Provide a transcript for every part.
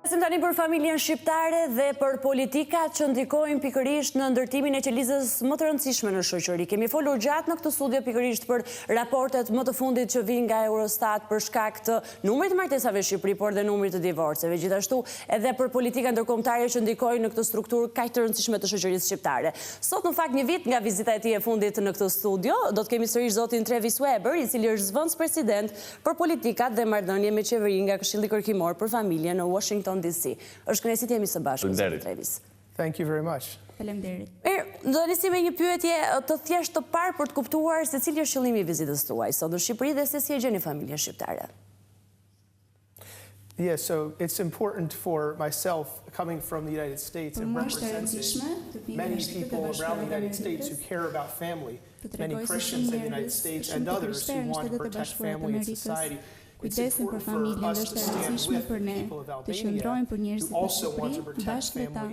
Flasim tani për familjen shqiptare dhe për politikat që ndikojnë pikërisht në ndërtimin e qelizës më të rëndësishme në shoqëri. Kemi folur gjatë në këtë studio pikërisht për raportet më të fundit që vijnë nga Eurostat për shkak të numrit të martesave në Shqipëri, por dhe numrit të divorceve. Gjithashtu edhe për politika ndërkombëtare që ndikojnë në këtë strukturë kaq të rëndësishme të shoqërisë shqiptare. Sot në fakt një vit nga vizita e tij e fundit në këtë studio, do të kemi sërish zotin Travis Weber, I cili është zëvendës president për politikat dhe marrëdhënie me qeverinë nga Këshilli Kërkimor për Familje në Washington DC. Është kënaqësi të jemi së bashku, zotin Travis. Thank you very much. Faleminderit. Do të nisim me një pyetje të thjeshtë të parë për të kuptuar se cili është qëllimi I vizitës tuaj sot në Shqipëri dhe se si e gjeni familjen shqiptare. Yeah, so it's important for myself coming from the United States and representing many people around the United States who care about family, many Christians in the United States and others who want to protect family and society. Kujdesin për familjen është e rëndësishme për ne të qëndrojmë për njerëzit në Shqipëri bashkë me ta,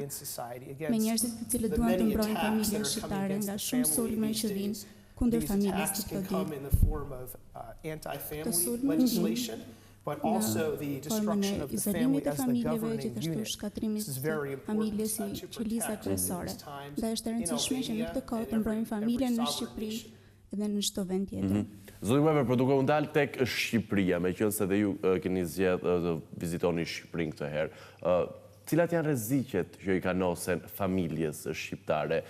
me njerëzit të cilët duan të mbrojnë familjen shqiptare nga shumë sulme që vinë kundër familjes të këto ditë. Këto sulme vijnë në formën e izolimit të familjeve, gjithashtu shkatrimit të familjes si qelisa kryesore. Dhe është e rëndësishme që në këtë kohë të mbrojmë familjen në Shqipëri dhe në çdo vend tjetër. Zoti Weber, për duke u ndalë tek Shqipëria, meqense dhe ju keni zgjedhur vizitoni Shqipërinë këtë herë, cilat janë rreziqet që I kanosen familjes shqiptare?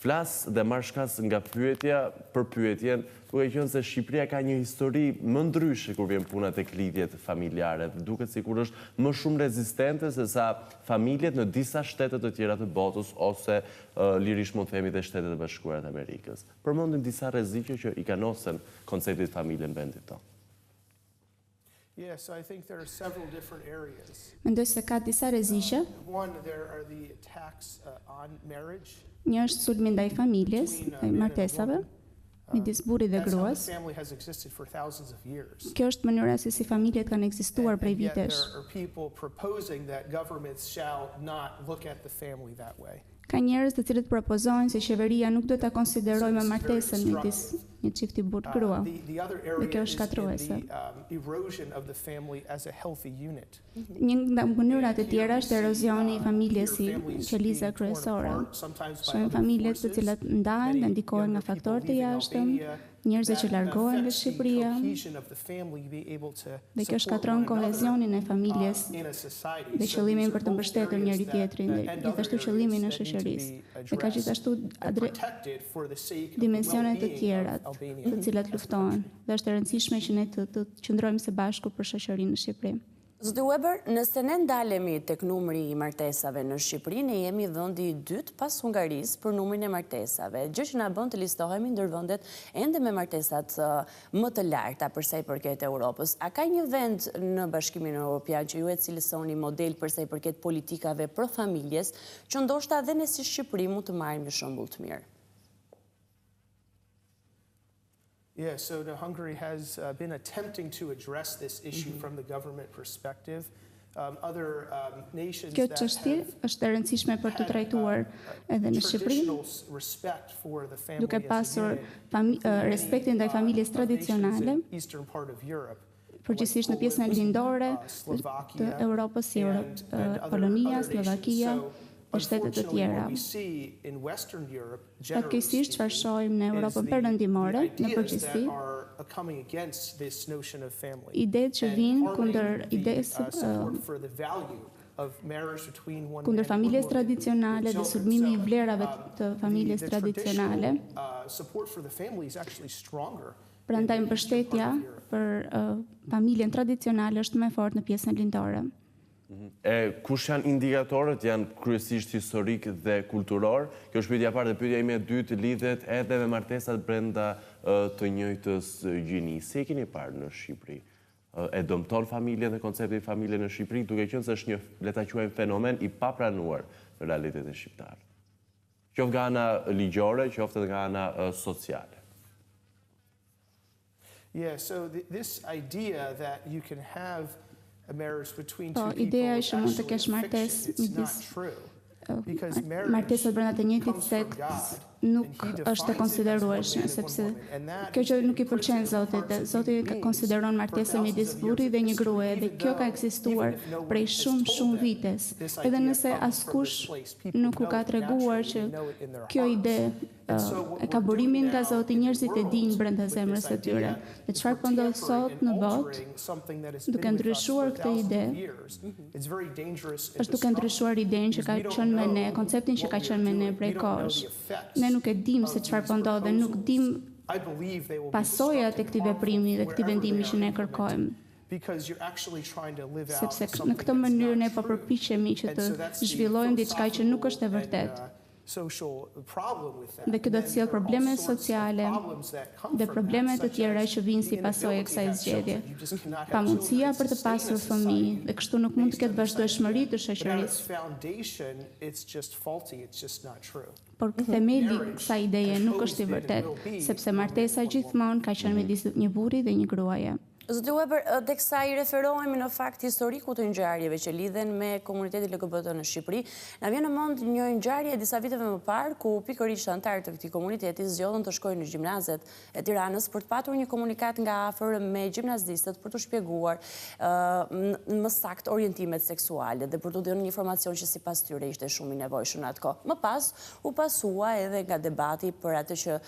Flas dhe marr shkas nga pyetja për pyetjen, duke qenë se Shqipëria ka një histori më ndryshe kur vjen puna tek lidhjet familjare, duket sikur është më shumë rezistente se sa familjet në disa shtete të tjera të botës ose lirisht mund të themi dhe Shtetet e Bashkuara të Amerikës. Përmendim disa rreziqe që I kanosen konceptit familje në vendin tonë. Yeah, so I think there are several different areas. Mendoj se ka disa rreziqe. One, there are the attacks on marriage. Një është sulmi ndaj familjes, ndaj martesave, midis burrit dhe gruas. Family has existed for thousands of years. Kjo është mënyra se si familjet kanë ekzistuar prej vitesh. There are people proposing that governments shall not look at the family that way. Ka njerëz të cilët propozojnë se qeveria nuk do ta konsiderojë më martesën midis një çifti burr-grua. Dhe kjo është shkatruese. Një nga mënyrat e tjera është erozioni I familjes si qeliza kryesore. Shohim familjet të cilat ndahen dhe ndikohen nga faktorë të jashtëm, njerëz që largohen nga Shqipëria, dhe kjo shkatron kohezionin e familjes dhe qëllimin për të mbështetur njëri tjetrin dhe gjithashtu qëllimin e shoqërisë. Dhe ka gjithashtu dimensione të tjera të cilat luftohen dhe është e rëndësishme që ne të qëndrojmë së bashku për shoqërinë në Shqipëri. Zoti Weber, nëse ne ndalemi tek numri I martesave në Shqipëri, ne jemi vendi I dytë pas Hungarisë për numrin e martesave, gjë që na bën të listohemi ndër vendet ende me martesat më të larta për sa I përket Europës. A ka një vend në Bashkimin Evropian që ju e cilësoni model për sa I përket politikave pro familjes, që ndoshta edhe ne si Shqipëri mund të marrim një shembull të mirë? Yeah, so Hungary has been attempting to address this issue from the government perspective. Other nations Kjo çështje është e rëndësishme për të trajtuar edhe në Shqipëri, duke pasur respektin ndaj familjes tradicionale, përgjithsisht në pjesën e lindore të Europës si Polonia, Slovakia dhe shtete të tjera. Fatkeqësisht çfarë shohim në Europën perëndimore, në përgjithësi, idetë që vinë kundër idesë kundër familjes tradicionale dhe sulmimi I vlerave të familjes tradicionale. Prandaj mbështetja për familjen tradicionale është më e fortë në pjesën lindore. Kush janë indikatorët, janë kryesisht historik dhe kulturor? Kjo është pyetja e parë dhe pyetja ime e dytë lidhet edhe me martesat brenda të njëjtës gjini. Si e keni parë në Shqipëri? E dëmton familjen dhe koncepti familje në Shqipëri, duke qenë se është një, le ta quajmë, fenomen I papranuar në realitetin shqiptar. Qoftë nga ana ligjore, qoftë nga ana sociale. Yeah, so this idea that you can have ideja që mund të kesh martesë midis martesat brenda të njëjtit sekt nuk është e konsiderueshme, sepse kjo që nuk i pëlqen Zotit, dhe Zoti konsideron martesën midis burrit dhe një gruaje, dhe kjo ka ekzistuar prej shumë vitesh. Edhe nëse askush nuk u ka treguar që kjo ide e ka burimin nga Zoti, njerëzit e dinë brenda zemrës së tyre. Dhe çfarë po ndodh sot në botë, duke ndryshuar këtë ide, është duke ndryshuar idenë që ka qenë me ne, konceptin që ka qenë me ne prej kohësh. Ne nuk e dim se çfarë po ndodh dhe nuk dim pasojat e këtij veprimi dhe këtij vendimi që ne kërkojmë. Sepse në këtë mënyrë ne po përpiqemi që të zhvillojmë diçka që nuk është e vërtetë. Dhe kjo do të sjellë probleme sociale dhe probleme të tjera që vinë si pasojë e kësaj zgjedhje. Pamundësia për të pasur fëmijë dhe kështu nuk mund të ketë vazhdueshmëri të shoqërisë. Por themeli kësaj ideje nuk është i vërtetë, sepse martesa gjithmonë ka qenë midis një burri dhe një gruaje. Zoti Weber, teksa I referohemi në fakt historiku të ngjarjeve që lidhen me komunitetin LGBT në Shqipëri, na vjen në mend një ngjarje disa viteve më parë ku pikërisht anëtarët të këtij komuniteti zgjodhen të shkojnë në gjimnazet e Tiranës për të patur një komunikat nga afër me gjimnazistët për të shpjeguar më saktë orientimet seksuale dhe për të dhënë një informacion që sipas tyre ishte shumë I nevojshëm atë kohë. Më pas u pasua edhe nga debati për atë që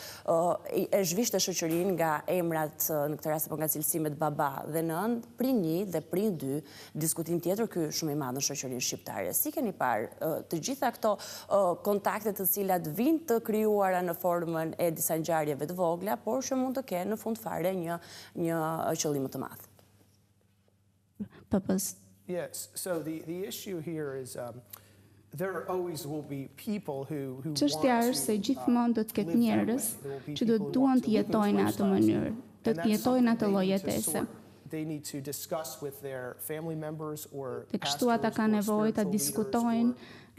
e zhvishte shoqërinë nga emrat në këtë rast apo nga cilësimet baba dhe nën, prin 1 dhe prin 2, diskutim tjetër ky shumë I madh në shoqërinë shqiptare. Si keni parë të gjitha këto kontakte të cilat vinë të krijuara në formën e disa ngjarjeve të vogla, por që mund të kenë në fund fare një qëllim të madh? Yes, so the issue here is there always will be people who Çështja është se gjithmonë do të ketë njerëz që do duan të jetojnë në atë mënyrë, të jetojnë atë lloj jetese. Dhe kështu ata kanë nevojë ta diskutojnë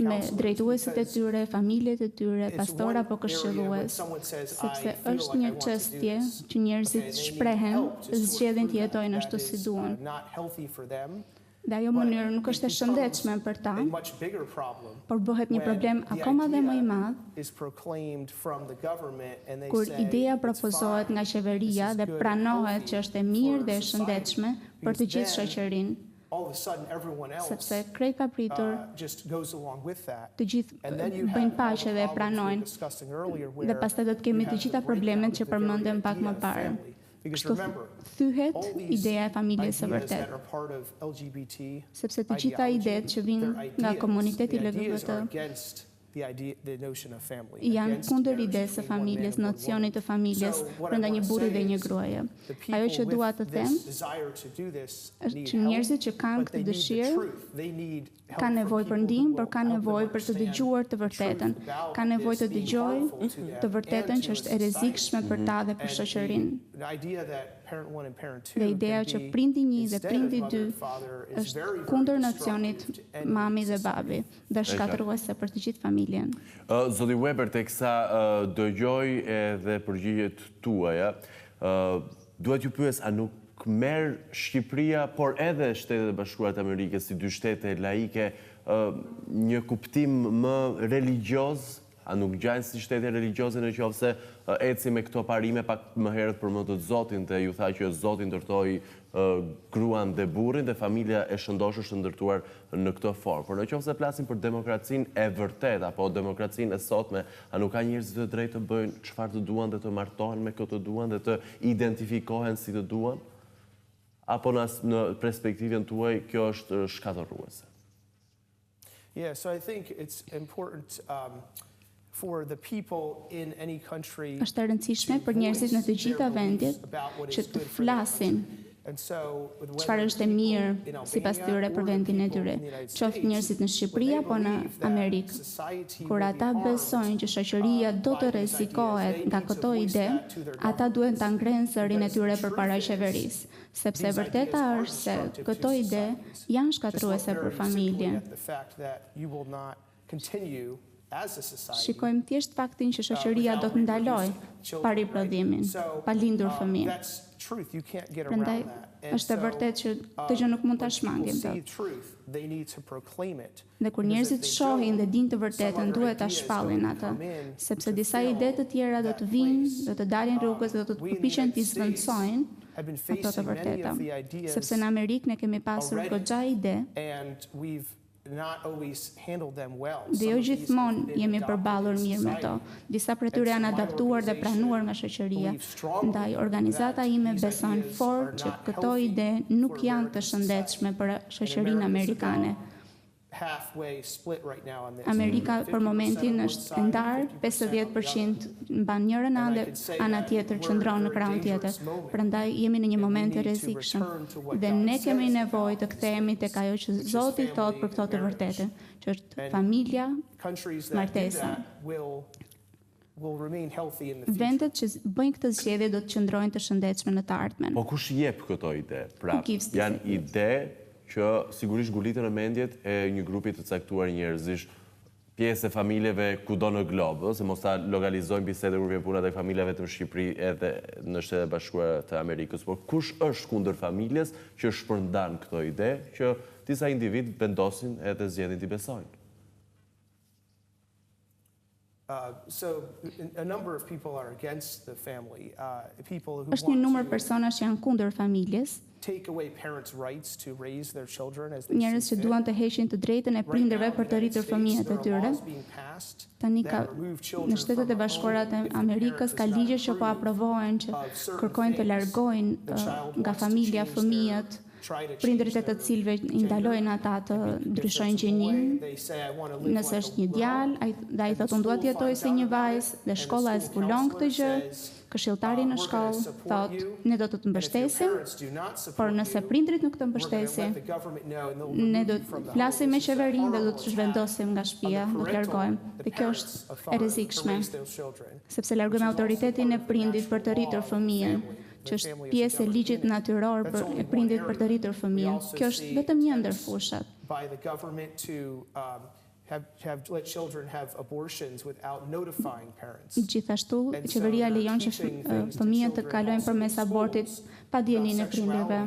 me drejtuesit e tyre, familjet e tyre, pastor apo këshillues, sepse është një çështje që njerëzit shprehen, zgjedhin të jetojnë ashtu si duan. Dhe ajo mënyrë nuk është e shëndetshme për ta, por bëhet një problem akoma dhe më I madh kur ideja propozohet nga qeveria dhe pranohet që është e mirë dhe e shëndetshme për të gjithë shoqërinë. Sepse krejt papritur të gjithë bëjnë paqe dhe e pranojnë dhe pastaj do të kemi të gjitha problemet që përmendëm pak më parë. Kështu thyhet ideja e familjes së vërtetë. Sepse të gjitha idetë që vinë nga komuniteti LGBT janë kundër idesë së familjes, nocionit të familjes brenda një burri dhe një gruaje. Ajo që dua të them është që njerëzit që kanë këtë dëshirë kanë nevojë për ndihmë, por kanë nevojë për të dëgjuar të vërtetën. Kanë nevojë të dëgjojë të vërtetën që është e rrezikshme për ta dhe për shoqërinë. Dhe ideja që prindi 1 dhe prindi 2 është kundër nocionit mami dhe babi dhe shkatërruese për të gjithë familjen. Zoti Weber, teksa dëgjoj edhe përgjigjet tuaja, duhet ju pyes, a nuk merr Shqipëria, por edhe Shtetet e Bashkuara të Amerikës si dy shtete laike, një kuptim më religjoz? A nuk gjajnë si shtete religioze në qoftë se eci me këto parime pak më herët për më të Zotin dhe ju tha që Zoti ndërtoi gruan dhe burrin dhe familja e shëndosh është ndërtuar në këtë formë. Por në qoftë se flasim për demokracinë e vërtetë apo demokracinë e sotme, a nuk ka njerëz të drejtë të bëjnë çfarë të duan dhe të martohen me këtë të duan dhe të identifikohen si të duan? Apo në perspektivën tuaj kjo është shkatërruese? Yeah, so I think it's important for the people in any country. Është e rëndësishme për njerëzit në të gjitha vendet që të flasin çfarë është e mirë sipas tyre për vendin e tyre, qoftë njerëzit në Shqipëri apo në Amerikë. Kur ata besojnë që shoqëria do të rrezikohet nga këto ide, ata duhet ta ngrenë zërin e tyre përpara qeverisë, sepse vërteta është se këto ide janë shkatërruese për familjen. Shikojmë thjesht faktin që shoqëria do të ndalojë pariprodhimin, pa lindur fëmijë. truth. You can't get Prandaj around that. And është e vërtetë që këtë gjë nuk mund ta shmangim see dot. truth, they need to proclaim it. Dhe kur njerëzit shohin dhe dinë të vërtetën, duhet ta shpallin atë, sepse disa ide të tjera do të vinë, do të dalin rrugës dhe do të përpiqen të zvendësojnë ato të vërteta. Sepse në Amerikë ne kemi pasur goxha ide and we've not always handled them well. dhe jo gjithmonë jemi përballur mirë me to. Disa prej tyre janë adaptuar dhe pranuar nga shoqëria. Ndaj organizata ime beson fort që këto ide nuk janë të shëndetshme për shoqërinë amerikane. Halfway split right now on this. Amerika për momentin është e ndarë, 50% mban njërën anë dhe ana tjetër qëndron në krahun tjetër. Prandaj jemi në një moment të rrezikshëm dhe ne kemi nevojë të kthehemi tek ajo që Zoti thot për këto të vërtetën, që është familja, martesa. Will remain healthy in the future. Vendet që bëjnë këtë zgjedhje do të qëndrojnë të shëndetshme në të ardhmen. Po kush jep këto ide? Pra, Who gives this janë ide që sigurisht nguliten në mendjet e një grupi të caktuar njerëzish, pjesë e familjeve kudo në glob, se mos ta lokalizojmë bisedën kur vjen puna tek familja vetëm në Shqipëri edhe në Shtetet Bashkuara të Amerikës, por kush është kundër familjes që shpërndan këto ide që disa individ vendosin edhe zgjedhin t'i besojnë? So a number of people are against the family. People who Është një numër want to personash që janë kundër familjes, take away parents' rights to raise their children as they njerëz see që fit. duan të heqin të drejtën e prindërve për të rritur fëmijët e tyre. Tani ka në Shtetet e Bashkuara të Amerikës ka ligje që po aprovohen që kërkojnë të largojnë nga familja fëmijët, prindërit e të cilëve i ndalojnë ata të ndryshojnë gjinin. Nëse është një djalë, dhe ai thotë unë dua të jetoj si një vajzë dhe shkolla e zbulon këtë gjë, këshilltari në shkollë thotë ne do të të mbështesim, por nëse prindrit nuk të mbështesin, ne do të flasim me qeverinë dhe do të zhvendosim nga shtëpia, do të largojmë. Dhe kjo është e rrezikshme, sepse largojmë autoritetin e prindit për të rritur fëmijën, që është pjesë e ligjit natyror e prindit për të rritur fëmijën. Kjo është vetëm një ndër fushat. By the government to have let children have abortions without notifying parents. Gjithashtu, qeveria lejon që fëmijët të kalojnë përmes abortit pa dijenin e prindërve.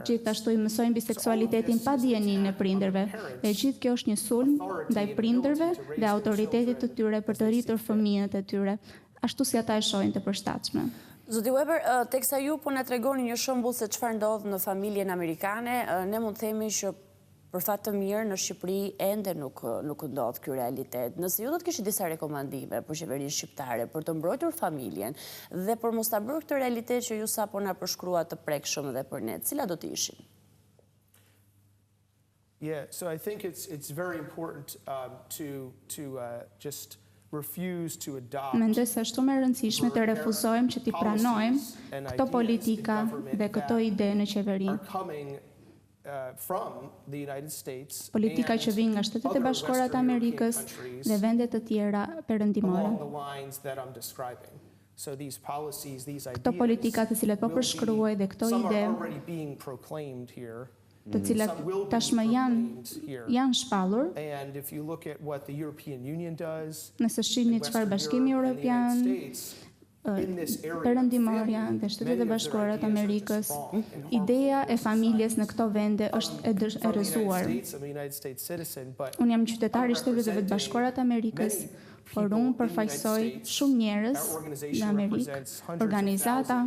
Gjithashtu i mësojnë biseksualitetin pa dijenin e prindërve. Dhe gjithë kjo është një sulm ndaj prindërve dhe autoritetit të tyre për të rritur fëmijët e tyre, ashtu si ata e shohin të përshtatshme. Zoti Weber, teksa ju po na tregoni një shembull se çfarë ndodh në familjen amerikane, ne mund të themi që për fat të mirë në Shqipëri ende nuk ndodh ky realitet. Nëse ju do të kishit disa rekomandime për qeverinë shqiptare për të mbrojtur familjen dhe për mos ta bërë këtë realitet që ju sapo na përshkrua të prekshëm edhe për ne, cilat do të ishin? Yeah, so I think it's very important to just refuse to adopt. Mendoj se është shumë e rëndësishme të refuzojmë që t'i pranojmë këto politika dhe këto ide në qeveri. Politika që vijnë nga Shtetet e Bashkuara të Amerikës dhe vende të tjera perëndimore. Këto politika të cilat po përshkruaj dhe këto ide të cilat tashmë janë shpallur. Nëse shihni çfarë Bashkimi Evropian, perëndimorja dhe Shtetet e Bashkuara të Amerikës, ideja e familjes në këto vende është e rrëzuar. Unë jam qytetar i Shteteve të Bashkuara të Amerikës, por unë përfaqësoj shumë njerëz në Amerikë, organizata,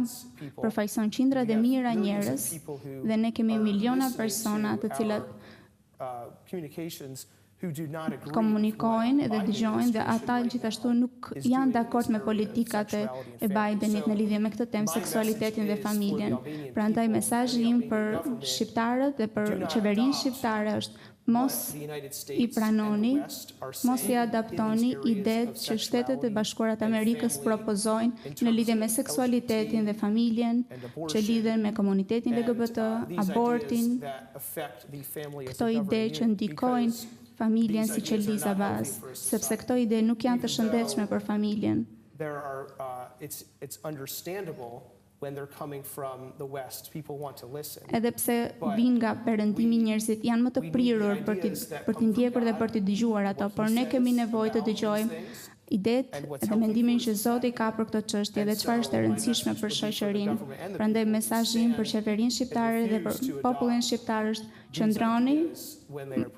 përfaqëson qindra dhe mijëra njerëz dhe ne kemi miliona persona të cilat komunikojnë dhe dëgjojnë dhe ata gjithashtu nuk janë dakord me politikat e Bidenit në lidhje me këtë temë, seksualitetin dhe familjen. Prandaj mesazhi im për shqiptarët dhe për qeverinë shqiptare është mos i pranoni, mos i adaptoni idetë që Shtetet e Bashkuara të Amerikës propozojnë në lidhje me seksualitetin dhe familjen, që lidhen me komunitetin LGBT, abortin, këto ide që ndikojnë familjen si qeldiza bazë, sepse këto ide nuk janë të shëndetshme për familjen. When they're coming from the West, people want to listen. Edhe pse vinë nga perëndimi, njerëzit janë më të prirur për t'i ndjekur dhe për t'i dëgjuar ato, por ne kemi nevojë të dëgjojmë idetë dhe mendimin që Zoti ka për këtë çështje dhe çfarë është e rëndësishme për shoqërinë. Prandaj mesazhi im për qeverinë shqiptare dhe për popullin shqiptar është qëndroni,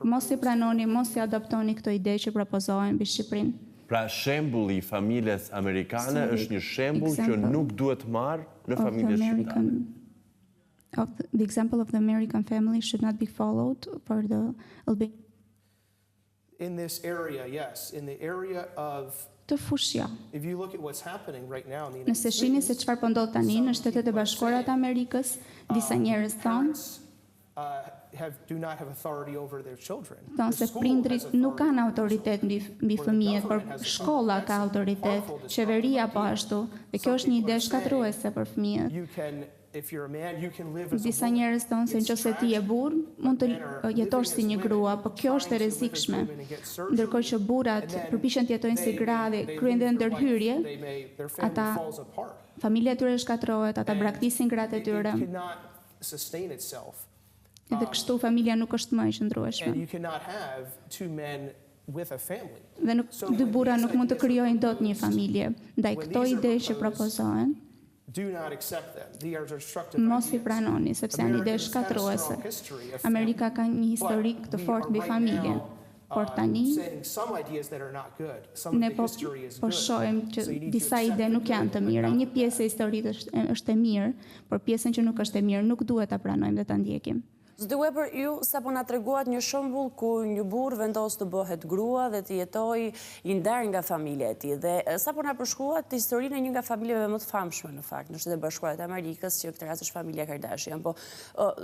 mos i pranoni, mos i adoptoni këto ide që propozohen mbi Shqipërinë. Pra shembulli i familjes amerikane është një shembull që nuk duhet marrë në familjes shqiptare. The example of the American family should not be followed for the Albanian. In this area, yes, in the area of Të fushja. if you look at what's happening right now in the United Nëse shihni se çfarë po ndodh tani në Shtetet e Bashkuara të Amerikës, disa njerëz thonë do not have authority over their children. se prindrit nuk kanë autoritet mbi fëmijët, por shkolla ka autoritet, qeveria po ashtu, dhe kjo është një ide shkatërruese për fëmijët. You can, if you're a man, you can live as a Disa woman. njerëz thonë se nëse ti je burr, mund të jetosh si një grua, por kjo është e rrezikshme. Ndërkohë që burrat përpiqen të jetojnë si gra dhe kryejnë dhe ndërhyrje, Their family ata falls apart. familja e tyre shkatërrohet, ata braktisin gratë e tyre, It cannot sustain itself. dhe kështu familja nuk është më e And qëndrueshme. you cannot have two men with a family. Dhe dy burra nuk mund të krijojnë dot një familje. Ndaj këto ide që propozohen, Do not accept them. They are destructive mos i ideas. pranoni, sepse janë ide shkatërruese. Amerika ka një histori të fortë mbi familjen, por tani Saying some ideas that are not good. Some of ne the po history is good. shohim që So you need to disa accept ide them nuk janë të mira. Një pjesë e historisë është e mirë, por pjesën që nuk është e mirë nuk duhet ta pranojmë dhe ta ndjekim. Zoti Weber, ju sapo na treguat një shembull ku një burr vendos të bëhet grua dhe të jetojë i ndarë nga familja e tij. Dhe sapo na përshkruat historinë e një nga familjeve më të famshme në fakt në Shtetet e Bashkuara të Amerikës, që këtë rast është familja Kardashian. Po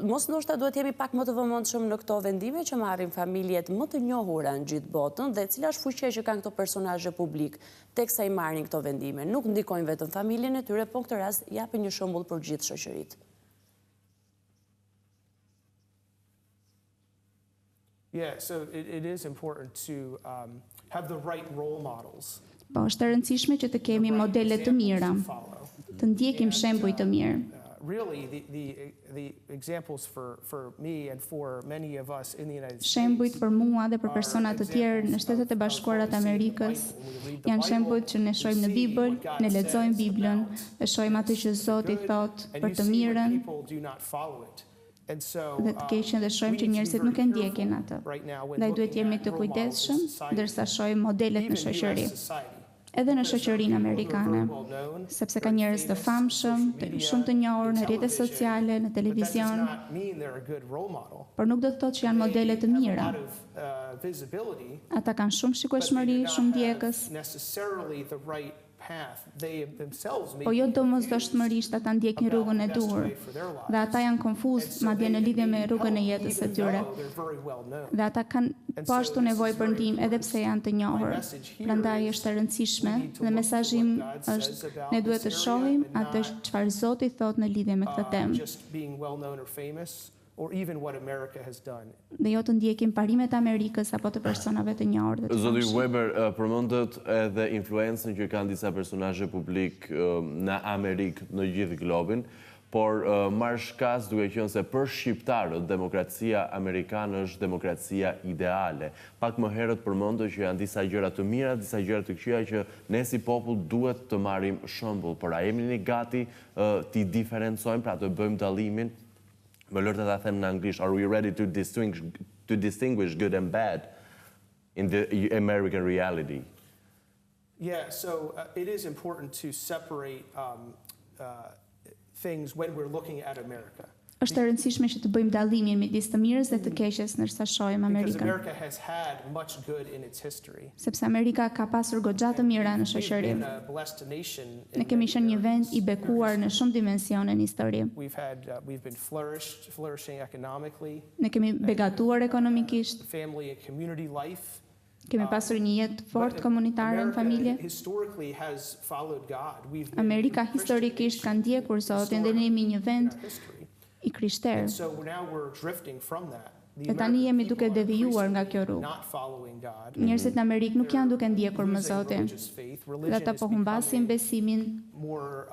mos ndoshta duhet jemi pak më të vëmendshëm në këto vendime që marrin familjet më të njohura në gjithë botën dhe cila është fuqia që kanë këto personazhe publik teksa i marrin këto vendime. Nuk ndikojnë vetëm familjen e tyre, po në këtë rast japin një shembull për gjithë shoqëritë. Yeah, so it is important to have the right role models. Po, është e rëndësishme që të kemi modele të mira, Follow. të ndjekim shembuj të mirë. Really, the examples for me and for many of us in the United States. Shembujt për mua dhe për persona të tjerë në Shtetet e Bashkuara të Amerikës janë shembujt që ne shohim në Bibël, ne lexojmë Biblën, dhe shohim atë që Zoti thot And për you të see when mirën people do not follow it. And so dhe të keqen dhe shohim që njerëzit nuk e ndjekin atë. Ndaj duhet jemi të kujdesshëm ndërsa shohim modelet në shoqëri, edhe në shoqërinë amerikane, sepse ka njerëz të famshëm, shumë të njohur në rrjetet sociale, në televizion, por nuk do të thotë që janë modele të mira. Ata kanë shumë shikueshmëri, shumë ndjekës, po jo domosdoshmërisht ata ndjekin rrugën e duhur, dhe ata janë konfuz madje në lidhje me rrugën e jetës së tyre. Dhe ata kanë po ashtu nevojë për ndihmë edhe pse janë të njohur. Prandaj është e rëndësishme dhe mesazhi im është ne duhet të shohim atë çfarë Zoti thot në lidhje me këtë temë. Or even what America has done. Dhe jo të ndjekim parimet e Amerikës apo të personave të njohur dhe të Zoti famshëm. Weber, përmendët edhe influencën që kanë disa personazhe publik në Amerikë, në gjithë globin, por marrë shkas duke qenë se për shqiptarët demokracia amerikane është demokracia ideale. Pak më herët përmendët që janë disa gjëra të mira, disa gjëra të këqija që ne si popull duhet të marrim shembull, por a jemi ne gati t'i diferencojmë, pra të bëjmë dallimin? Më lërë të ta them në anglisht, are we ready to distinguish good and bad in the American reality? Yeah, so it is important to separate things when we're looking at America. Është e rëndësishme që të bëjmë dallimin midis të mirës dhe të keqes ndërsa shohim Because Amerikën. America has had much good in its history. Sepse Amerika ka pasur goxha të mira në shoqëri. We've been a blessed nation. Ne kemi qenë një vend i bekuar në shumë dimensione në histori. We've been flourishing economically. Ne kemi begatuar ekonomikisht, Family and community life. kemi pasur një jetë fort komunitare në familje. America historically has followed God. Amerika historikisht ka ndjekur Zotin dhe ne jemi një vend i krishterë. And so now we're drifting from that. Dhe tani jemi duke devijuar nga kjo rrugë. Not following God. Njerëzit në Amerikë nuk janë duke ndjekur më Zotin. Dhe ata po humbasin besimin More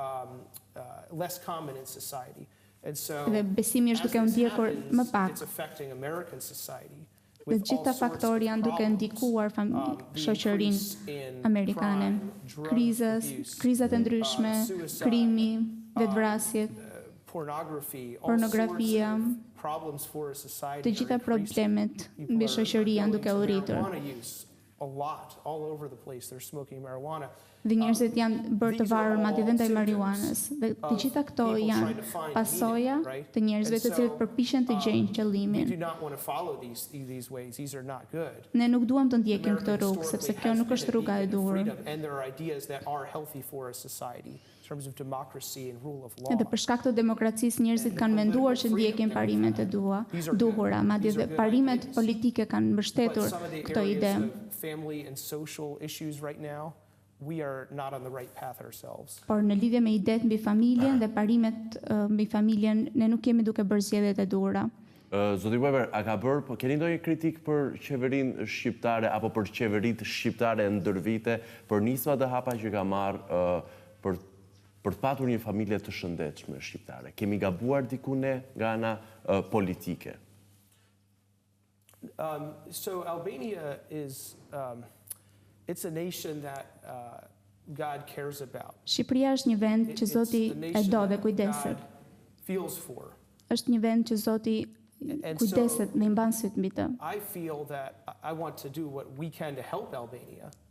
less common in society. And so dhe besimi është duke u ndjekur më pak. it's affecting American society. Dhe gjitha faktorë janë duke ndikuar shoqërinë amerikane. Krizat e ndryshme, krimi, vetvrasjet, pornografia, të gjitha problemet mbi shoqëri janë duke u rritur. Dhe njerëzit janë bërë të varur madje edhe ndaj marijuanës. Dhe të gjitha këto janë pasoja të njerëzve të cilët përpiqen të gjejnë qëllimin. Ne nuk duam të ndjekim këtë rrugë, sepse kjo nuk është rruga e duhur. Edhe për shkak të demokracisë njerëzit kanë menduar që ndjekin parimet e duhura, madje edhe parimet politike kanë mbështetur këtë ide. Por në lidhje me idetë mbi familjen dhe parimet mbi familjen, ne nuk jemi duke bërë zgjedhjet e duhura. Zoti Weber, a ka bërë, po keni ndonjë kritik për qeverinë shqiptare apo për qeveritë shqiptare ndër vite, për nismat e hapa që ka marrë për të patur një familje të shëndetshme shqiptare? Kemi gabuar diku ne nga ana politike? So Albania is it's a nation that God cares about. Shqipëria është një vend që Zoti e do dhe kujdeset. Është një vend që Zoti kujdeset dhe i mban syt mbi të.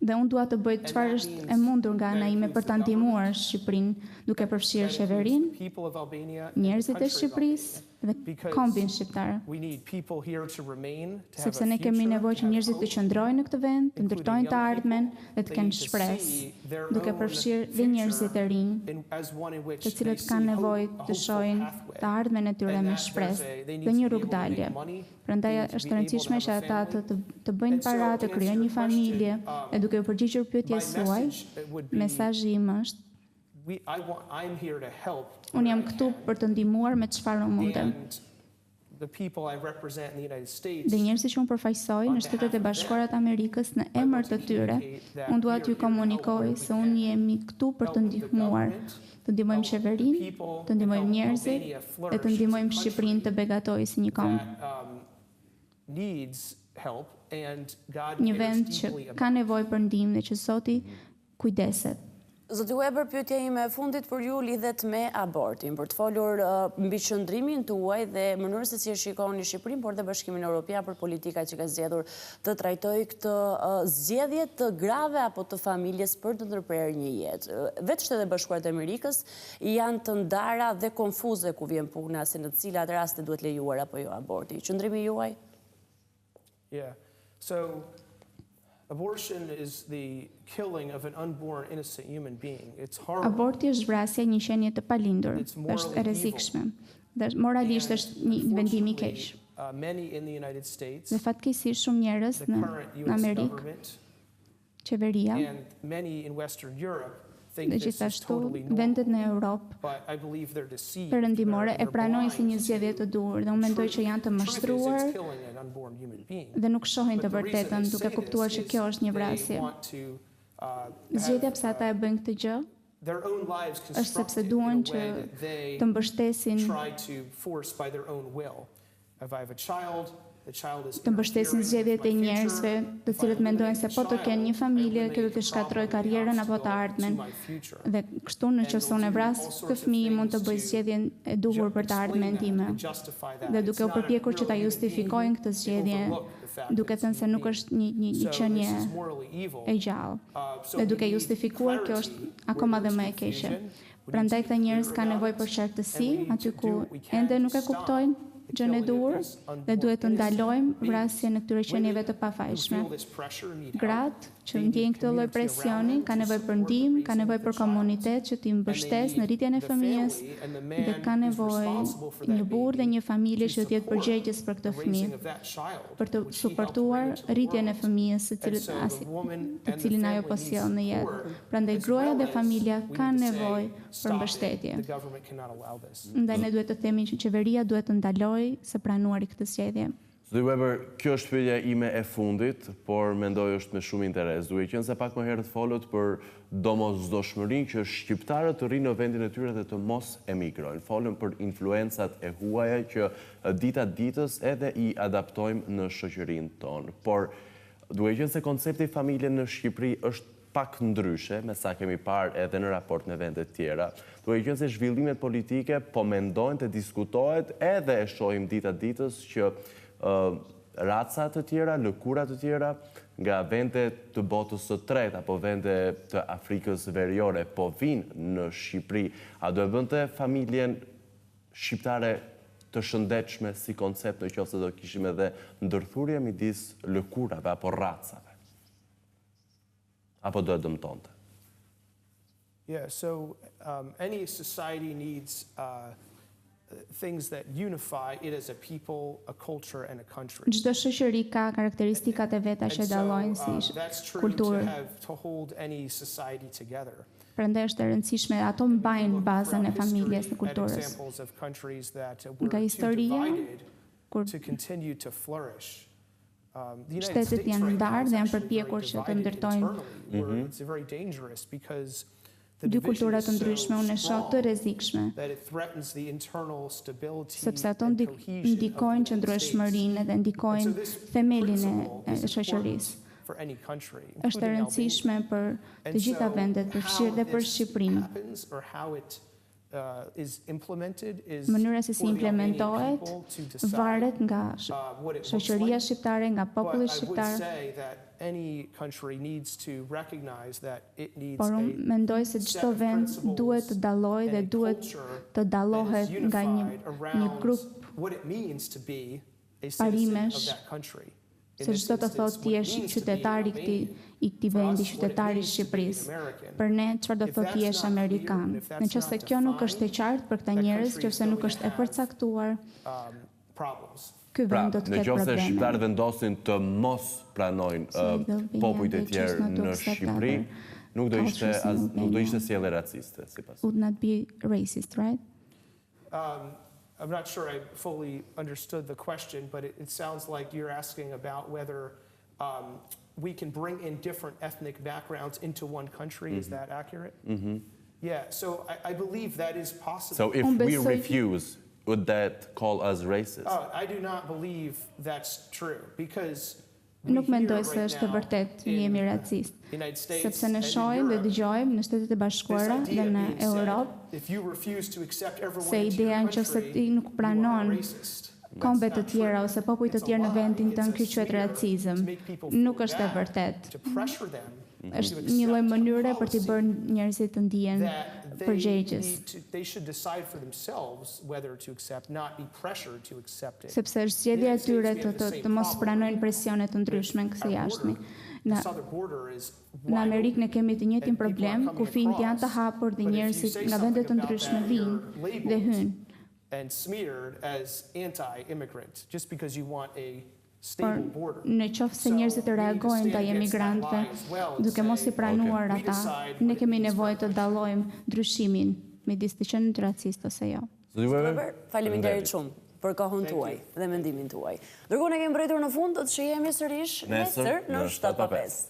Dhe unë dua të bëj çfarë është e mundur nga ana ime për ta ndihmuar Shqipërinë, duke përfshirë qeverinë, njerëzit e Shqipërisë dhe kombin shqiptar. Sepse ne kemi nevojë që njerëzit të qëndrojnë në këtë vend, të ndërtojnë të ardhmen dhe të kenë shpresë, duke përfshirë dhe njerëzit e rinj, të cilët kanë nevojë të shohin të ardhmen e tyre me shpresë dhe një rrugdalje. Prandaj është e rëndësishme që ata të bëjnë para, të krijojnë një familje, e duke u përgjigjur pyetjes suaj, mesazhi im është: unë jam këtu për të ndihmuar me çfarë mundem. Dhe njerëzit që unë përfaqësoj në Shtetet e Bashkuara të Amerikës në emër të tyre, unë dua t'ju komunikoj se unë jemi këtu për të ndihmuar. Të ndihmojmë qeverinë, të ndihmojmë njerëzit dhe të ndihmojmë Shqipërinë të begatojë si një komb. Një vend që ka nevojë për ndihmë dhe që Zoti kujdeset. Zoti Weber, pyetja ime e fundit për ju lidhet me abortin, për të folur mbi qëndrimin tuaj dhe mënyrën se si e shikoni Shqipërinë, por dhe Bashkimin Evropian për politika që ka zgjedhur të trajtojë këtë zgjedhje të grave apo të familjes për të ndërprerë një jetë. Vetë Shtetet e Bashkuara të Amerikës janë të ndara dhe konfuze ku vjen puna se në cilat raste duhet lejuar apo jo aborti. Qëndrimi juaj? Yeah. So abortion is the killing of an unborn innocent human being. It's horrible. Aborti është vrasja një qenie të palindur. Është e rrezikshme. Dhe moralisht është një vendim i keq. Dhe fatkeqësisht shumë njerëz në Amerikë, qeveria dhe gjithashtu vendet në Europë perëndimore e pranojnë si një zgjedhje të duhur dhe unë mendoj që janë të mashtruar dhe nuk shohin të vërtetën duke kuptuar që kjo është një vrasje. Zgjedhja pse ata e bëjnë këtë gjë është sepse duan që të mbështesin të mbështesin zgjedhjet e njerëzve të cilët mendojnë se po të kenë një familje, kjo do të shkatrojë karrierën apo të ardhmen. Dhe kështu nëse unë e vras këtë fëmijë mund të bëj zgjedhjen e duhur për të ardhmen time. Dhe duke u përpjekur që ta justifikojnë këtë zgjedhje, duke thënë se nuk është një qenie e gjallë. Dhe duke justifikuar kjo është akoma dhe më e keqe. Prandaj këta njerëz kanë nevojë për qartësi, aty ku ende nuk e kuptojnë gjën e duhur dhe duhet të ndalojmë vrasjen e këtyre qenieve të pafajshme. Gratë që ndjejnë këtë lloj presioni kanë nevojë për ndihmë, kanë nevojë për komunitet që t'i mbështesë në rritjen e fëmijës dhe kanë nevojë një burr dhe një familje që të jetë përgjegjës për këtë fëmijë, për të suportuar rritjen e fëmijës të cilin ajo po sjell në jetë. Prandaj gruaja dhe familja kanë nevojë për mbështetje. Ndaj ne duhet të themi që qeveria duhet të ndalojë së pranuari këtë zgjedhje. Zoti Weber, kjo është pyetja ime e fundit, por mendoj është me shumë interes. Duke qenë se pak më herët folët për domosdoshmërinë që shqiptarët të rinë në vendin e tyre dhe të mos emigrojnë. Folën për influencat e huaja që dita ditës edhe i adaptojmë në shoqërinë tonë. Por duke qenë se koncepti familje në Shqipëri është pak ndryshe, me sa kemi parë edhe në raport me vendet tjera, duke qenë se zhvillimet politike po mendojnë të diskutohet edhe e shohim dita ditës që raca të tjera, lëkura të tjera, nga vende të botës së tretë apo vende të Afrikës Veriore po vinë në Shqipëri, a do e bënte familjen shqiptare të shëndetshme si koncept në qoftë se do kishim edhe ndërthurje midis lëkurave apo racave? Apo do e dëmtonte? Yeah, so any society needs things that unify it as a people, a culture, and a country. Çdo shoqëri ka karakteristikat e veta që dallojnë si kulturë. To hold any society together. Prandaj është e rëndësishme ato mbajnë bazën e familjes në kulturës. Nga historia, kur shtetet janë ndarë dhe janë përpjekur që të ndërtojnë dy kultura të ndryshme, unë e shoh të rrezikshme, sepse ato ndikojnë qëndrueshmërinë dhe ndikojnë themelin e shoqërisë. Është e rëndësishme për të gjitha vendet, përfshirë dhe për Shqipërinë. Mënyra se si implementohet varet nga shoqëria shqiptare, nga populli shqiptar. Por unë mendoj se çdo vend duhet të dallojë dhe duhet të dallohet nga një grup parimesh, se çdo të thotë ti je qytetari i këtij vendi, qytetari i Shqipërisë. Për ne çfarë do thotë ti je amerikan? Nëse kjo nuk është e qartë për këta njerëz, nëse nuk është e përcaktuar, ky vend do të ketë probleme. Nëse shqiptarët vendosin të mos pranojnë popujt e tjerë në Shqipëri, nuk do ishte sjellje raciste, sipas. Would not be racist, right? I'm not sure I fully understood the question, but it sounds like you're asking about whether we can bring in different ethnic backgrounds into one country. Is that accurate? Yeah, so I believe that is possible. So if we refuse, would that call us racist? I do not believe that's true, because nuk mendoj se është e vërtet jemi racist, sepse ne shohim dhe dëgjojmë në Shtetet e Bashkuara dhe në Europë se ideja nëse ti nuk pranon kombe të tjera ose popujt të tjerë në vendin tënd, ky quhet racizëm. Nuk është e vërtet. Është një lloj mënyre për t'i bërë njerëzit të ndihen përgjegjës. Sepse është zgjedhja e tyre të mos pranojnë presione të ndryshme kësaj jashtëmi. Në Amerikë ne kemi të njëjtin problem, kufijt janë të hapur dhe njerëzit nga vende të ndryshme vinë dhe hynë. Por në qoftë se njerëzit reagojnë ndaj emigrantëve duke mos i pranuar ata, ne kemi nevojë të dallojmë ndryshimin midis të qenë racist ose jo. Faleminderit shumë për kohën tuaj dhe mendimin tuaj. Ndërkohë ne kemi mbërritur në fund, do të shihemi sërish nesër në 7:05.